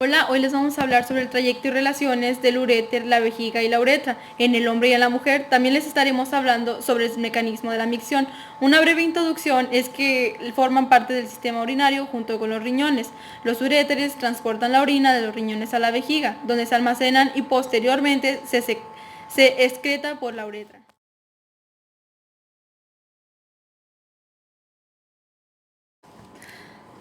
Hola, hoy les vamos a hablar sobre el trayecto y relaciones del uréter, la vejiga y la uretra en el hombre y en la mujer. También les estaremos hablando sobre el mecanismo de la micción. Una breve introducción es que forman parte del sistema urinario junto con los riñones. Los uréteres transportan la orina de los riñones a la vejiga, donde se almacenan y posteriormente se excreta por la uretra.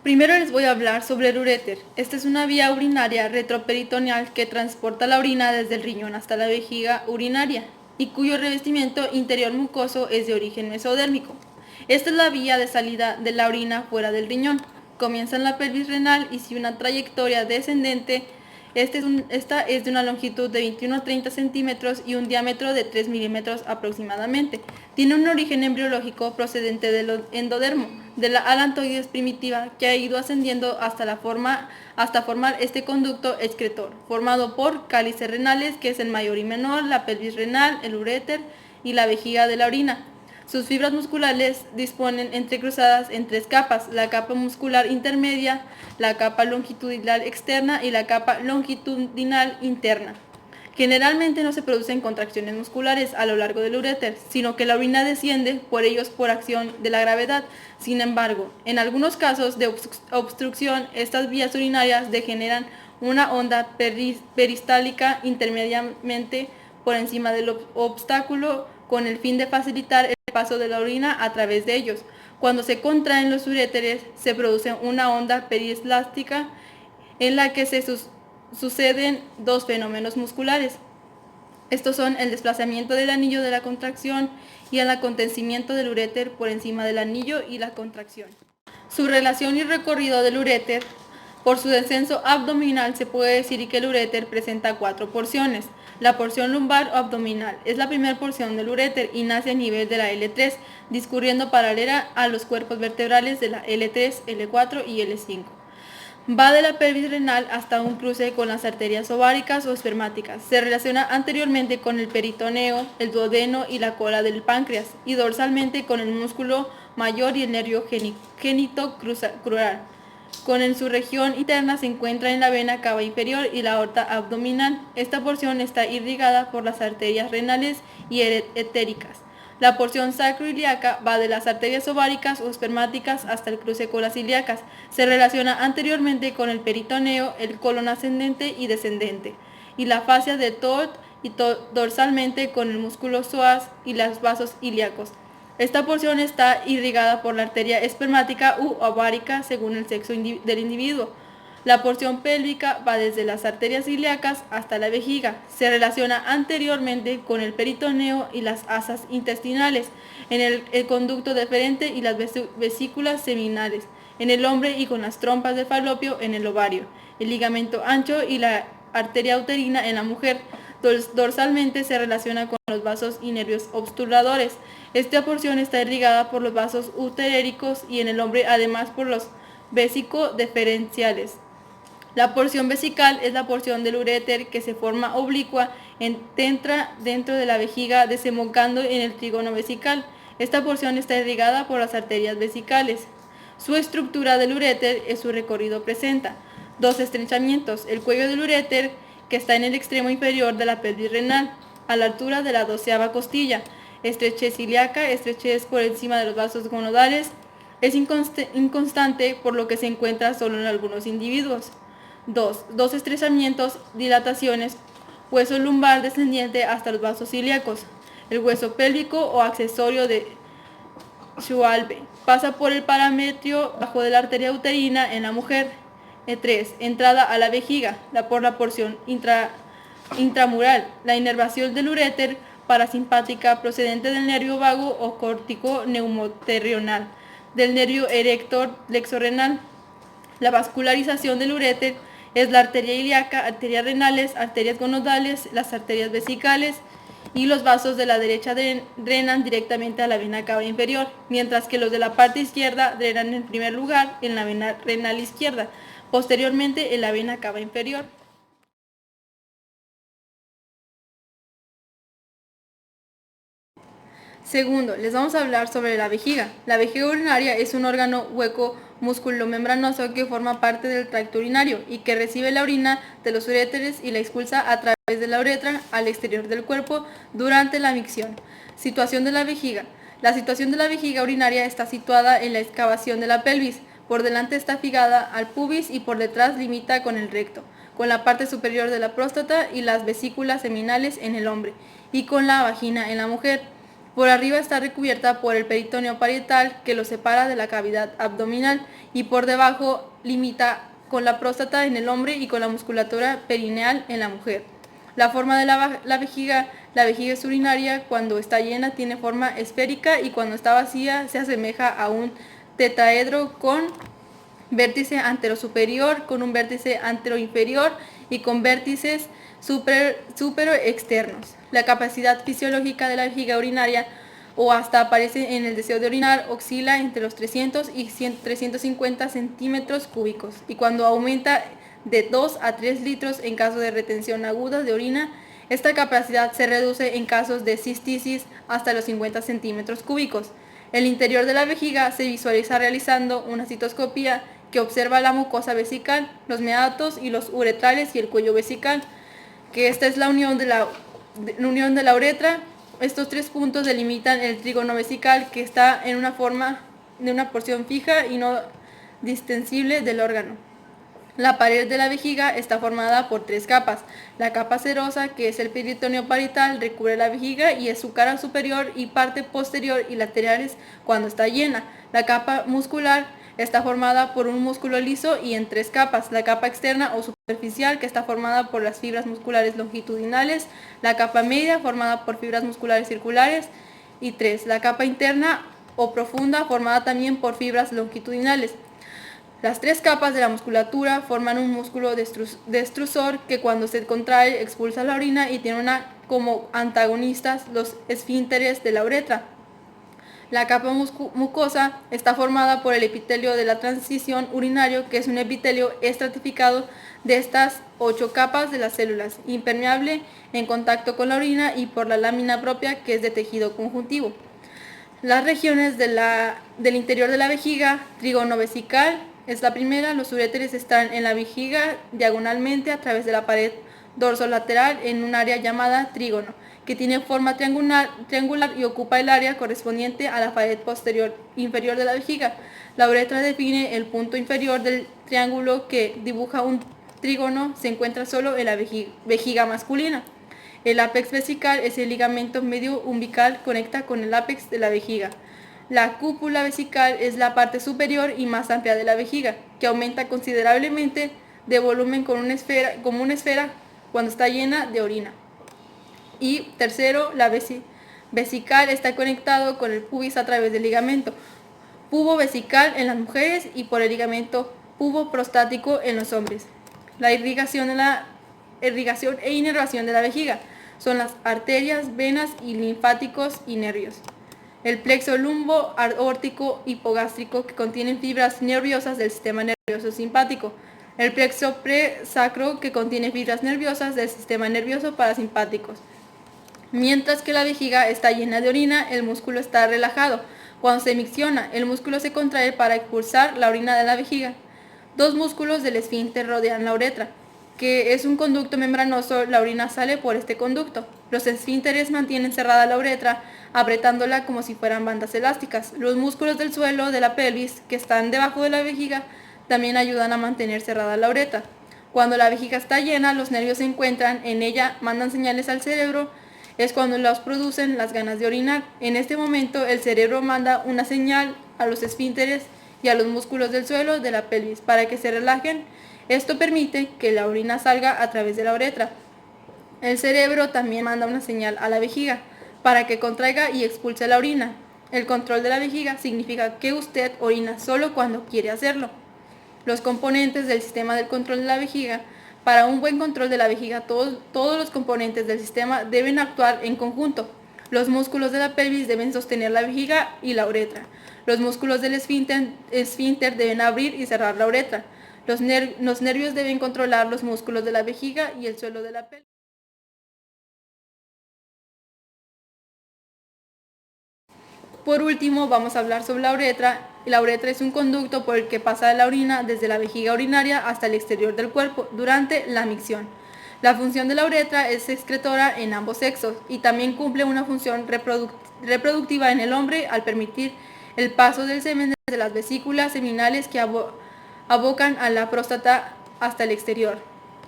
Primero les voy a hablar sobre el uréter. Esta es una vía urinaria retroperitoneal que transporta la orina desde el riñón hasta la vejiga urinaria y cuyo revestimiento interior mucoso es de origen mesodérmico. Esta es la vía de salida de la orina fuera del riñón. Comienza en la pelvis renal y sigue una trayectoria descendente. Esta es de una longitud de 21 a 30 centímetros y un diámetro de 3 milímetros aproximadamente. Tiene un origen embriológico procedente del endodermo, de la alantoides primitiva, que ha ido ascendiendo hasta formar este conducto excretor, formado por cálices renales, que es el mayor y menor, la pelvis renal, el uréter y la vejiga de la orina. Sus fibras musculares disponen entrecruzadas en tres capas: la capa muscular intermedia, la capa longitudinal externa y la capa longitudinal interna. Generalmente no se producen contracciones musculares a lo largo del uréter, sino que la orina desciende por ellos por acción de la gravedad. Sin embargo, en algunos casos de obstrucción, estas vías urinarias degeneran una onda peristálica intermediamente por encima del obstáculo con el fin de facilitar el paso de la orina a través de ellos. Cuando se contraen los uréteres, se produce una onda peristáltica en la que suceden dos fenómenos musculares. Estos son el desplazamiento del anillo de la contracción y el acontecimiento del uréter por encima del anillo y la contracción. Su relación y recorrido del uréter. Por su descenso abdominal se puede decir que el uréter presenta cuatro porciones. La porción lumbar o abdominal es la primera porción del uréter y nace a nivel de la L3, discurriendo paralela a los cuerpos vertebrales de la L3, L4 y L5. Va de la pelvis renal hasta un cruce con las arterias ováricas o espermáticas. Se relaciona anteriormente con el peritoneo, el duodeno y la cola del páncreas, y dorsalmente con el músculo mayor y el nervio genitocrural. En su región interna se encuentra en la vena cava inferior y la aorta abdominal. Esta porción está irrigada por las arterias renales y etéricas. La porción sacroiliaca va de las arterias ováricas o espermáticas hasta el cruce con las ilíacas. Se relaciona anteriormente con el peritoneo, el colon ascendente y descendente, y la fascia de Todd y dorsalmente con el músculo psoas y los vasos ilíacos. Esta porción está irrigada por la arteria espermática u ovárica según el sexo del individuo. La porción pélvica va desde las arterias ilíacas hasta la vejiga. Se relaciona anteriormente con el peritoneo y las asas intestinales, en el conducto deferente y las vesículas seminales, en el hombre, y con las trompas de falopio en el ovario, el ligamento ancho y la arteria uterina en la mujer. Dorsalmente se relaciona con los vasos y nervios obturadores. Esta porción está irrigada por los vasos uteréricos y en el hombre además por los vesicodeferenciales. La porción vesical es la porción del uréter que se forma oblicua, entra dentro de la vejiga desembocando en el trígono vesical. Esta porción está irrigada por las arterias vesicales. Su estructura del uréter y su recorrido presenta dos estrechamientos: el cuello del uréter, que está en el extremo inferior de la pelvis renal, a la altura de la 12ª costilla; estrechez ilíaca, estrechez por encima de los vasos gonadales. Es inconstante, por lo que se encuentra solo en algunos individuos. Dos estrechamientos, dilataciones: hueso lumbar descendiente hasta los vasos ilíacos. El hueso pélvico o accesorio de Schwalbe pasa por el parametrio bajo de la arteria uterina en la mujer. 3. Entrada a la vejiga, por la porción intramural. La inervación del uréter parasimpática procedente del nervio vago o córtico neumoterrenal, del nervio erector flexorrenal. La vascularización del uréter es la arteria ilíaca, arterias renales, arterias gonadales, las arterias vesicales y los vasos de la derecha drenan directamente a la vena cava inferior, mientras que los de la parte izquierda drenan en primer lugar en la vena renal izquierda, posteriormente en la vena cava inferior. Segundo, les vamos a hablar sobre la vejiga. La vejiga urinaria es un órgano hueco músculo-membranoso que forma parte del tracto urinario y que recibe la orina de los uréteres y la expulsa a través de la uretra al exterior del cuerpo durante la micción. Situación de la vejiga. La situación de la vejiga urinaria está situada en la excavación de la pelvis. Por delante está fijada al pubis y por detrás limita con el recto, con la parte superior de la próstata y las vesículas seminales en el hombre, y con la vagina en la mujer. Por arriba está recubierta por el peritoneo parietal que lo separa de la cavidad abdominal y por debajo limita con la próstata en el hombre y con la musculatura perineal en la mujer. La forma de la vejiga es urinaria. Cuando está llena tiene forma esférica y cuando está vacía se asemeja a un tetraedro con vértice anterosuperior, con un vértice anteroinferior y con vértices superoexternos. La capacidad fisiológica de la vejiga urinaria o hasta aparece en el deseo de orinar oscila entre los 300 y 350 centímetros cúbicos y cuando aumenta de 2 a 3 litros en caso de retención aguda de orina. Esta capacidad se reduce en casos de cistitis hasta los 50 centímetros cúbicos. El interior de la vejiga se visualiza realizando una citoscopía que observa la mucosa vesical, los meatos y los uretrales y el cuello vesical, que esta es la unión de la uretra. Estos tres puntos delimitan el trígono vesical que está en una forma de una porción fija y no distensible del órgano. La pared de la vejiga está formada por tres capas. La capa serosa, que es el peritoneo parietal, recubre la vejiga y es su cara superior y parte posterior y laterales cuando está llena. La capa muscular está formada por un músculo liso y en tres capas. La capa externa o superficial, que está formada por las fibras musculares longitudinales. La capa media, formada por fibras musculares circulares. Y tres, la capa interna o profunda, formada también por fibras longitudinales. Las tres capas de la musculatura forman un músculo destrusor que cuando se contrae expulsa la orina y tiene como antagonistas los esfínteres de la uretra. La capa mucosa está formada por el epitelio de la transición urinario, que es un epitelio estratificado de estas 8 capas de las células, impermeable en contacto con la orina, y por la lámina propia, que es de tejido conjuntivo. Las regiones del interior de la vejiga: trígono vesical es la primera. Los uréteres están en la vejiga diagonalmente a través de la pared dorsolateral en un área llamada trígono, que tiene forma triangular y ocupa el área correspondiente a la pared inferior de la vejiga. La uretra define el punto inferior del triángulo que dibuja un trígono. Se encuentra solo en la vejiga masculina. El ápex vesical es el ligamento medio umbilical, conecta con el ápex de la vejiga. La cúpula vesical es la parte superior y más amplia de la vejiga, que aumenta considerablemente de volumen como una esfera cuando está llena de orina. Y tercero, la vesical está conectado con el pubis a través del ligamento pubo-vesical en las mujeres y por el ligamento pubo-prostático en los hombres. La irrigación e inervación de la vejiga son las arterias, venas y linfáticos y nervios. El plexo lumbo aórtico hipogástrico, que contiene fibras nerviosas del sistema nervioso simpático. El plexo presacro, que contiene fibras nerviosas del sistema nervioso parasimpático. Mientras que la vejiga está llena de orina, el músculo está relajado. Cuando se micciona, el músculo se contrae para expulsar la orina de la vejiga. Dos músculos del esfínter rodean la uretra, que es un conducto membranoso. La orina sale por este conducto. Los esfínteres mantienen cerrada la uretra, apretándola como si fueran bandas elásticas. Los músculos del suelo de la pelvis, que están debajo de la vejiga, también ayudan a mantener cerrada la uretra. Cuando la vejiga está llena, los nervios se encuentran en ella, mandan señales al cerebro. Es cuando los producen las ganas de orinar. En este momento el cerebro manda una señal a los esfínteres y a los músculos del suelo de la pelvis para que se relajen. Esto permite que la orina salga a través de la uretra. El cerebro también manda una señal a la vejiga para que contraiga y expulse la orina. El control de la vejiga significa que usted orina solo cuando quiere hacerlo. Los componentes del sistema del control de la vejiga. Para un buen control de la vejiga, todos los componentes del sistema deben actuar en conjunto. Los músculos de la pelvis deben sostener la vejiga y la uretra. Los músculos del esfínter deben abrir y cerrar la uretra. Los nervios deben controlar los músculos de la vejiga y el suelo de la pelvis. Por último, vamos a hablar sobre la uretra. La uretra es un conducto por el que pasa la orina desde la vejiga urinaria hasta el exterior del cuerpo durante la micción. La función de la uretra es excretora en ambos sexos y también cumple una función reproductiva en el hombre al permitir el paso del semen desde las vesículas seminales que abocan a la próstata hasta el exterior.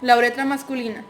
La uretra masculina.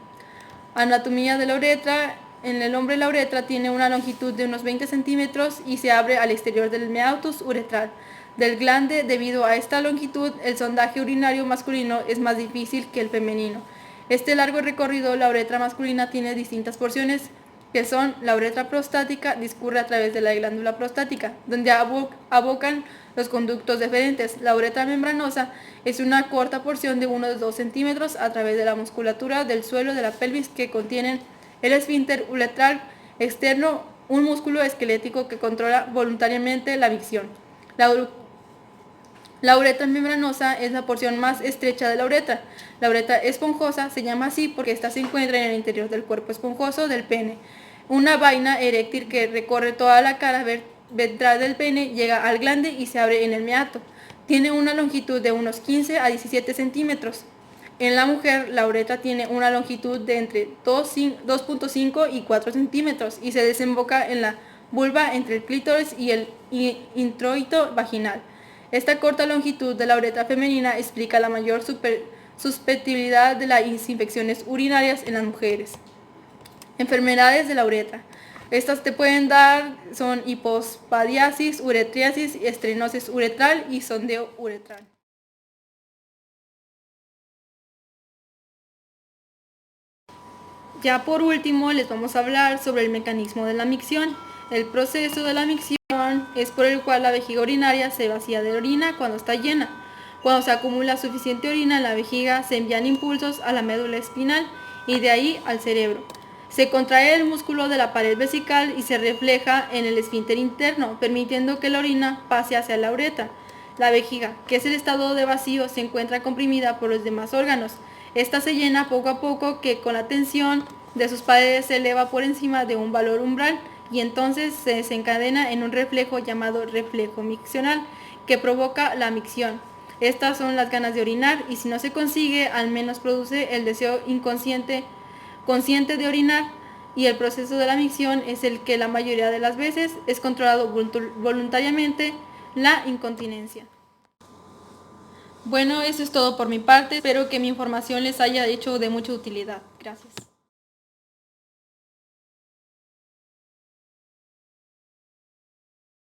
Anatomía de la uretra. En el hombre la uretra tiene una longitud de unos 20 centímetros y se abre al exterior del meatus uretral del glande. Debido a esta longitud, el sondaje urinario masculino es más difícil que el femenino. Este largo recorrido, la uretra masculina tiene distintas porciones, que son la uretra prostática, discurre a través de la glándula prostática, donde abocan los conductos deferentes. La uretra membranosa es una corta porción de unos 2 centímetros a través de la musculatura del suelo de la pelvis que contienen el esfínter uretral externo, un músculo esquelético que controla voluntariamente la micción. La uretra membranosa es la porción más estrecha de la uretra. La uretra esponjosa se llama así porque ésta se encuentra en el interior del cuerpo esponjoso del pene. Una vaina eréctil que recorre toda la cara ventral del pene, llega al glande y se abre en el meato. Tiene una longitud de unos 15 a 17 centímetros. En la mujer, la uretra tiene una longitud de entre 2.5 y 4 centímetros y se desemboca en la vulva entre el clítoris y el introito vaginal. Esta corta longitud de la uretra femenina explica la mayor susceptibilidad de las infecciones urinarias en las mujeres. Enfermedades de la uretra. Estas te pueden dar son hipospadiasis, uretriasis, estrenosis uretral y sondeo uretral. Ya por último les vamos a hablar sobre el mecanismo de la micción. El proceso de la micción es por el cual la vejiga urinaria se vacía de orina cuando está llena. Cuando se acumula suficiente orina en la vejiga, se envían impulsos a la médula espinal y de ahí al cerebro. Se contrae el músculo de la pared vesical y se refleja en el esfínter interno, permitiendo que la orina pase hacia la uretra. La vejiga, que es el estado de vacío, se encuentra comprimida por los demás órganos. Esta se llena poco a poco, que con la tensión de sus paredes se eleva por encima de un valor umbral y entonces se desencadena en un reflejo llamado reflejo miccional que provoca la micción. Estas son las ganas de orinar y si no se consigue, al menos produce el deseo consciente de orinar, y el proceso de la micción es el que la mayoría de las veces es controlado voluntariamente, la incontinencia. Bueno, eso es todo por mi parte. Espero que mi información les haya hecho de mucha utilidad. Gracias.